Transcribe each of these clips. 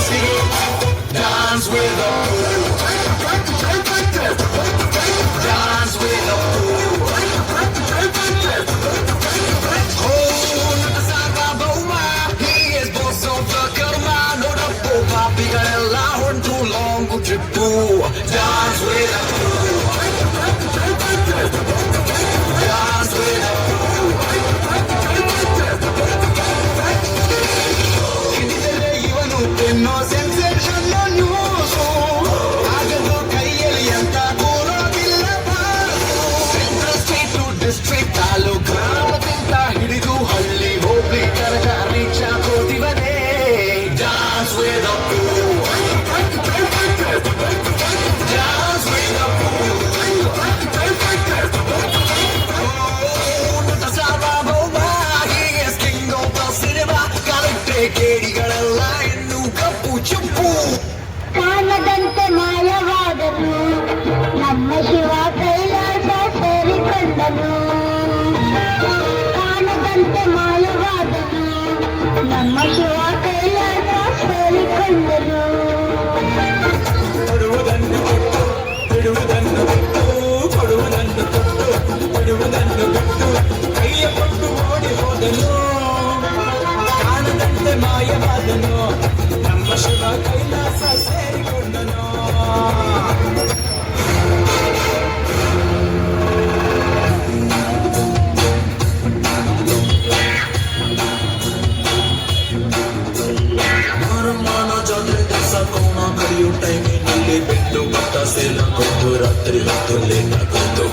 Dance with the fool. Dance with the fool. Oh, Sarvabhauma, he is boss of the karma. Nodappo papigalella hontu long trippu. Dance with the fool. Dance with the fool. Idile ivanu penno sensation no news. Agadu kaiyali anta korodilla baasu. Central state to district taluk gramatinta hididu halli hobli taraga reach agotivade. Dance with the fool. Dance with the fool. ಕೇಡಿಗಳೆಲ್ಲ ಇನ್ನು ಕಪ್ಪು ಚುಪ್ಪು ಕಾಣದಂತೆ ಮಾಯವಾದನು ನಮ್ಮ ಶಿವ ಕೈಲಾಸ ಸೇರಿಕೊಂಡನು ಕಾಣದಂತೆ ಮಾಯವಾದನು ನಮ್ಮ ಶಿವ ಕೈಲಾಸ ಸೇರಿಕೊಂಡನು ಕೊಡುವುದನ್ನು ಕೊಟ್ಟು ಬಿಡುವುದನ್ನು ಬಿಟ್ಟು ಕೊಡುವುದನ್ನು ಕೊಟ್ಟು ಬಿಡುವುದನ್ನು ಬಿಟ್ಟು ಕೈಯ ಕೊಟ್ಟು ಓಡಿ ಹೋದನು ಕಾಣದಂತೆ ಮಾಯವಾದನು ನಮ್ಮ ಶಿವ ಕೈಲಾಸ ಸೇರಿಕೊಂಡನು ಮಾರಮ್ಮನ ಜಾತ್ರೆ ದಿವಸ ಕೋಣ ಕಡಿಯೋ ಟೈಮಿನಲ್ಲಿ ಬಿಟ್ಟು ಭತ್ತ ಸೇಲ ಕೊಟ್ಟು ರಾತ್ರಿ ಹೊತ್ತು ಲೇಟ ಕೊಟ್ಟು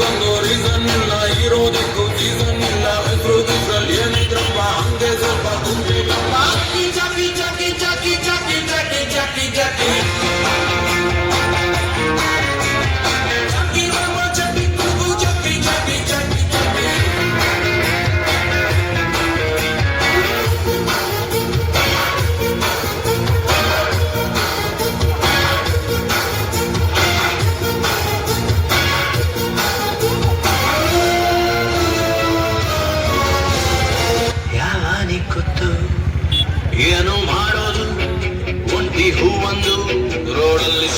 ಒಂದು ರೀಸನ್ ಇಲ್ಲ ಇರೋದಕ್ಕೂ ಸೀಸನ್ ಇಲ್ಲ ಹೆಸರು ಇದ್ರಲ್ಲಿ ಏನಿದ್ರಪ್ಪ ಹಂಗೆ ಸ್ವಲ್ಪ ತುಂಬಿ ಜಾಕಿ ಜಾಕಿ ಜಾಕಿ ಜಾಕಿ ಜಾಕಿ ಜಾಕಿ ಜಾಕಿ ಜಾಕಿ ಜಾಕಿ ರಾಮ ಜಾಕಿ ಕೂಗು ಜಾಕಿ ಜಾಕಿ ಜಾಕಿ ಜಾಕಿ ಗೊತ್ತು ಏನು ಮಾಡೋದು ಒಂಟಿ ಹೂವೊಂದು ರೋಡಲ್ಲಿ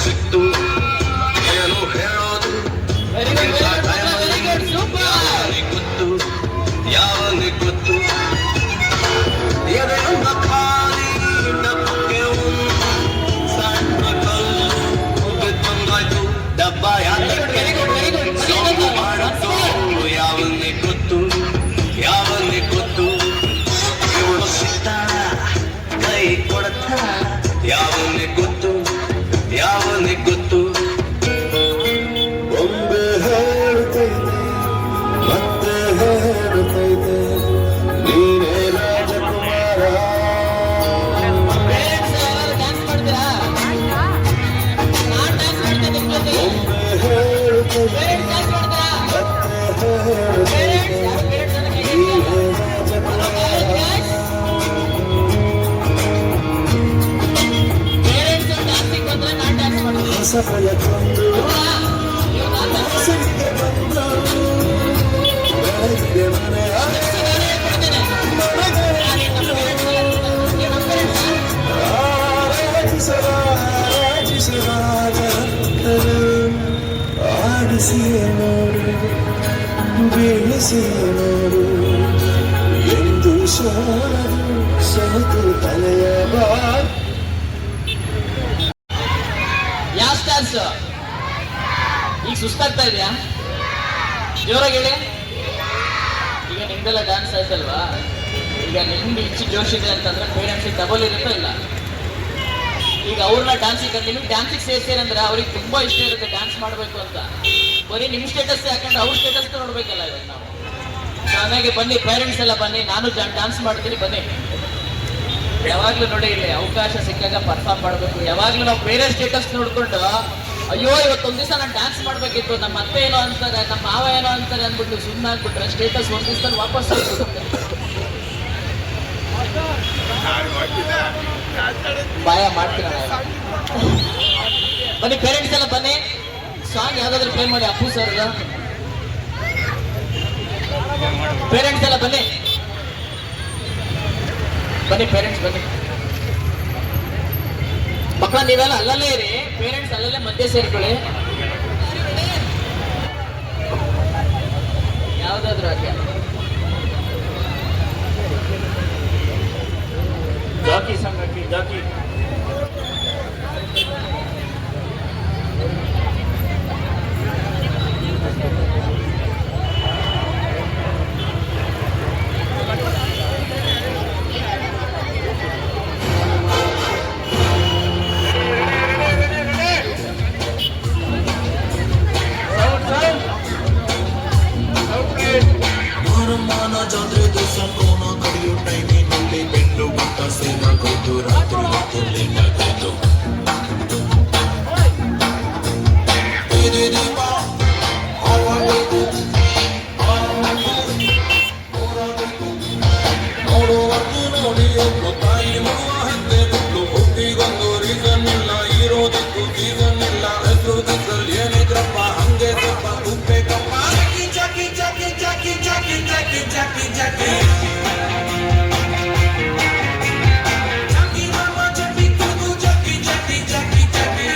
ಸಿಕ್ತು ಏನು ಹೇಳೋದು ಗೊತ್ತು ಯಾವನಿಗೆ ಗೊತ್ತು ಎದೆಯೊಂದ ಖಾಲಿ ಡಬ್ಬಕ್ಕೆ ಸಣ್ಣ ಕಲ್ಲು ಬಿತ್ತಂಗಾಯ್ತು ಡಬ್ಬ ಯಾತಕ್ಕೆ ಮಾಡತ್ತು ಯಾವನಿಗೆ ಗೊತ್ತು ಯಾವನಿಗೆ ಗೊತ್ತು ಇವಳು ಸಿಗ್ತಾಳ ಕೈ ಕೊಡ್ತಾಳ ಯಾವನಿಗೆ ಗೊತ್ತು ಯಾವನಿಗೆ ಗೊತ್ತು ಒಮ್ಮೆ ಹೇಳುತ್ತೈತೆ ಮತ್ತೆ ಹೇಳುತ್ತೈತೆ ನೀನೇ ರಾಜಕುಮಾರ ಒಮ್ಮೆ ಹೇಳುತ್ತೈತೆ ಮತ್ತೆ ಸಫಲ ತಂದು ಬೆಳಗ್ಗೆ ಮನೆ ಆಡಿಸಿಯೇ ನೋಡು ಬೀಳಿಸಿಯೇ ನೋಡು ಎಂದು ಸೋಲದು ಸೋತು ತಲೆಯ ಬಾರ್ ಯಾವ ಸ್ಟಾನ್ಸ್ ಈಗ ಸುಸ್ತಾಗ್ತಾ ಇದೆಯಾ ಜೋರಾಗಿ ಹೇಳಿ ಈಗ ನಿಮ್ದೆಲ್ಲ ಡ್ಯಾನ್ಸ್ ಆಯ್ತಲ್ವಾ ಈಗ ನಿಮ್ಗೆ ಹೆಚ್ಚು ಜೋಶ್ ಇದೆ ಅಂತಂದ್ರೆ ಪೇರೆಂಟ್ಸಿಗೆ ಡಬಲ್ ಇರುತ್ತೋ ಇಲ್ಲ ಈಗ ಅವ್ರನ್ನ ಡ್ಯಾನ್ಸಿಗೆ ಕರ್ತೀನಿ ಡ್ಯಾನ್ಸಿಗೆ ಸೇರ್ಸೇನಂದ್ರೆ ಅವ್ರಿಗೆ ತುಂಬಾ ಇಷ್ಟ ಇರುತ್ತೆ ಡ್ಯಾನ್ಸ್ ಮಾಡಬೇಕು ಅಂತ ಬರೀ ನಿಮ್ಮ ಸ್ಟೇಟಸ್ ಯಾಕಂದ್ರೆ ಅವ್ರ ಸ್ಟೇಟಸ್ ನೋಡ್ಬೇಕಲ್ಲ ಇವಾಗ ನಾವು ಹಾಗಾಗಿ ಬನ್ನಿ ಪೇರೆಂಟ್ಸ್ ಎಲ್ಲ ಬನ್ನಿ ನಾನು ಡ್ಯಾನ್ಸ್ ಮಾಡ್ತೀನಿ ಬನ್ನಿ ಯಾವಾಗ್ಲೂ ನೋಡಿ ಇಲ್ಲಿ ಅವಕಾಶ ಸಿಕ್ಕಾಗ ಪರ್ಫಾರ್ಮ್ ಮಾಡಬೇಕು ಯಾವಾಗ್ಲೂ ನಾವು ಬೇರೆ ಸ್ಟೇಟಸ್ ನೋಡ್ಕೊಂಡು ಅಯ್ಯೋ ಇವತ್ತೊಂದ್ ದಿವಸ ನಾನು ಡ್ಯಾನ್ಸ್ ಮಾಡ್ಬೇಕಿತ್ತು ನಮ್ಮ ಅತ್ತೆ ಏನೋ ಅಂತಾರೆ ನಮ್ಮ ಮಾವ ಏನೋ ಅಂತಾರೆ ಅಂದ್ಬಿಟ್ಟು ಸುಮ್ಮನೆ ಆಗ್ಬಿಟ್ರೆ ಸ್ಟೇಟಸ್ ಒಂದ್ ದಿವಸದಲ್ಲಿ ವಾಪಸ್ ಆಗ್ಬಿಡುತ್ತೆ ಬಾಯ ಮಾಡ್ತೀರ ಬನ್ನಿ ಪೇರೆಂಟ್ಸ್ ಎಲ್ಲ ಬನ್ನಿ ಸಾಂಗ್ ಯಾವ್ದಾದ್ರು ಪ್ಲೇ ಮಾಡಿ ಅಪ್ಪು ಸರ್ ಪೇರೆಂಟ್ಸ್ ಎಲ್ಲ ಬನ್ನಿ ಬನ್ನಿ ಪೇರೆಂಟ್ಸ್ ಬನ್ನಿ ಮಕ್ಕಳ ನೀವೆಲ್ಲ ಅಲ್ಲಲ್ಲೇ ಇರಿ ಪೇರೆಂಟ್ಸ್ ಅಲ್ಲಲ್ಲೇ ಮಧ್ಯೆ ಸೇರ್ಕೊಳ್ಳಿ ಯಾವ್ದಾದ್ರು ಹಾಗೆ ಜಾಕಿ ಸಾಂಗ್ ಹಾಕಿ ಜಾಕಿ ಮಾನ ಜಾತ್ರೆ ದಿವಸ ಕೋನ ಕಡಿಯೋ ಟೈಮಿನಲ್ಲಿ ಬೆಂಡು ಗುಟ್ಟ ಸೇನಾಗೋಯ್ತು ರಾತ್ರಿ ಹೊತ್ತು ಲೇಟಾಗೋಯ್ತು ಬೀದಿ ದೀಪ ಆವಾಗೋಯ್ತು ನೋಡುವತ್ತು ನೋಡಿ ಒಬ್ಬ ತಾಯಿ ಮಗುವ ಹಿಂದೆ ಬಿಟ್ಟು ಹುಟ್ಟಿಗೊಂದು ರೀಸನ್ ಇಲ್ಲ ಇರೋದಕ್ಕೂ ಸೀಸನ್ ಇಲ್ಲ ಹೆಸರು ದಿಸಲ್ ಏನಿದ್ರಪ್ಪ ಹಂಗೆ ಸ್ವಲ್ಪ ಉಪ್ಪೇಕಪ್ಪ ಜಾಕಿ ಜಾಕಿ ಜಾಕಿ ಜಾಕಿ ಜಾಕಿ ಜಾಕಿ ಜಾಕಿ ಜಾಕಿ ಮಾಮ ಜಾಕಿ ಕೂಗು ಜಾಕಿ ಜಾಕಿ ಜಾಕಿ ಜಾಕಿ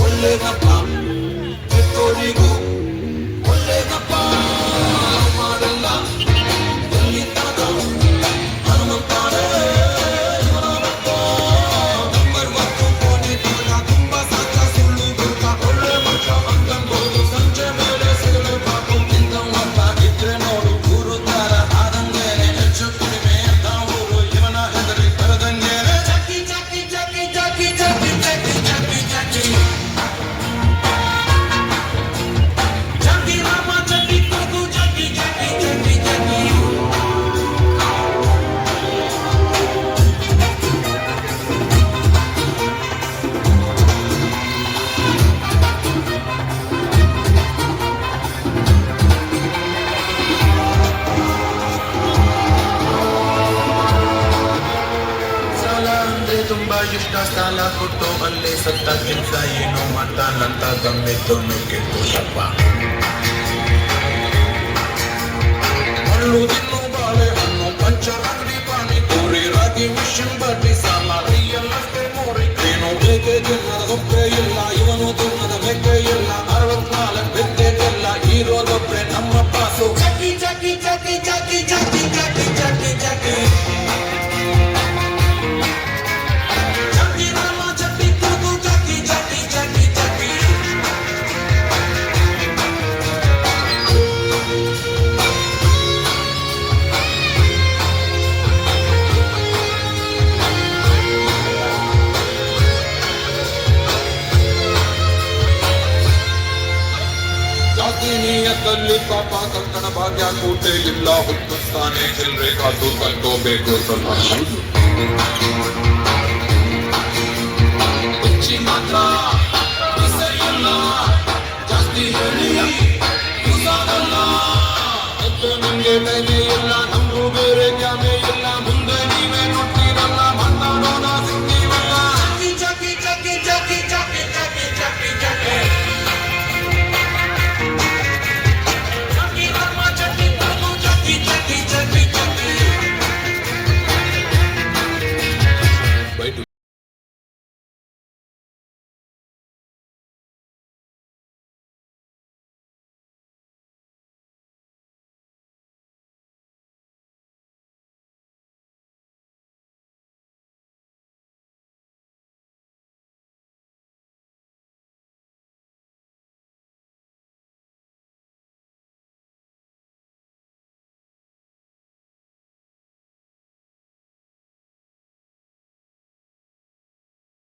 ಒಳ್ಳೆಗಪ್ಪ ಕೆಟ್ಟೋರಿಗೂ ಒಳ್ಳೆಗಪ್ಪ ಮಾಡೆಲ್ಲ ಎಲ್ಲಿ ತನಕ ಹನುಮಂತಾನೆ ನಂಬರ್ ಮತ್ತು ಕೋಣೆ ತೋಟ ತುಂಬ ಸತ್ತ ಸುಳ್ಳು ಗುರುತ ಒಳ್ಳೆ ಮಕ್ಕ ಅಂಗಂಬೋದು ಸಂಜೆ ಮೇಲೆ ಸಿಗಲೇಬೇಕು ಇಂದವಪ್ಪ ಇದ್ರೆ ನೋಡು ಊರು ದಾರ ಆದಂಗೇನೆ ಹೆಚ್ಚು ಕಡಿಮೆ ಅಂತ ಊರು ಇವನ ಹೆದರಿ ಬರದಂಗೇನೆ ಜಾಕಿ ಜಾಕಿ ಜಾಕಿ ಜಾಕಿ ಜಾಕಿ ಜಾಕಿ ಜಾಕಿ ಜಾಕಿ ಜಾಕಿ ರಾಮ ಜಾಕಿ ಕೂಗು ಜಾಕಿ ಜಾಕಿ ಜಾಕಿ ಜಾಕಿ ಸಾಲ ಅಂದ್ರೆ ತುಂಬಾ ಇಷ್ಟ ಸಾಲ ಕೊಟ್ಟು ಅಲ್ಲೇ ಸತ್ತ ಕೆಲ್ಸ ಏನೋ ಮಾಡ್ತಾನಂತ ಗಮ್ಮಿದ್ದೊಂದು ಕೆಟ್ಟಪ್ಪ ಹಳ್ಳು ತಿನ್ನು ಬಾಳೆ ಹಣ್ಣು ಪಂಚರ್ ಅಂಗಡಿ ಪಾನಿಪುರಿ ರಾಗಿ ಮಿಷನ್ ಬಡ್ಡಿ ಸಾಲ ರಿಯಲ್ ಎಸ್ಟೇಟ್ ಮೋರಿ ಏನೋ ಬೇಕೆ ತಿನ್ನದ ಗೊಬ್ಬರ ಇಲ್ಲ ಇವನು ತಿನ್ನದ ಬೆಕ್ಕೆ ಇಲ್ಲ 64 ಬೆದ್ದೆಲ್ಲ ಇರೋದೊಬ್ಬರೆ ನಮ್ಮ ಪಾಸು ಜಾಕಿ ಜಾಕಿ ಜಾಕಿ ಜಾಕಿ ಜಾಕಿ ಜಾಕಿ ಜಾಕಿ ಜಾಕಿ ಜಾಕಿ ರಾಮ ಜಾಕಿ ಕೂಗು ಜಾಕಿ ಜಾಕಿ ಜಾಕಿ ಜಾಕಿ ಜಾತಿ ನೀಯತ್ತಲ್ಲಿ ಪಾಪ ಕಲ್ಕಣ ಭಾಗ್ಯ ಕೂಟೆ ಇಲ್ಲ ಹುಟ್ಟುತ್ತಾನೆ ಚಿಲ್ರೆ ಕಾಸು ಕಲ್ಕೋಬೇಕು ಸ್ವಲ್ಪ ಹುಚ್ಚಿ ಮಾತ್ರ ಇಲ್ಲ ಜಾಸ್ತಿ ಹೇಳಿ ಯೂಸ್ ಆಗಲ್ಲ ಮತ್ತು ನಿಂಗೆ ಟೈಮ್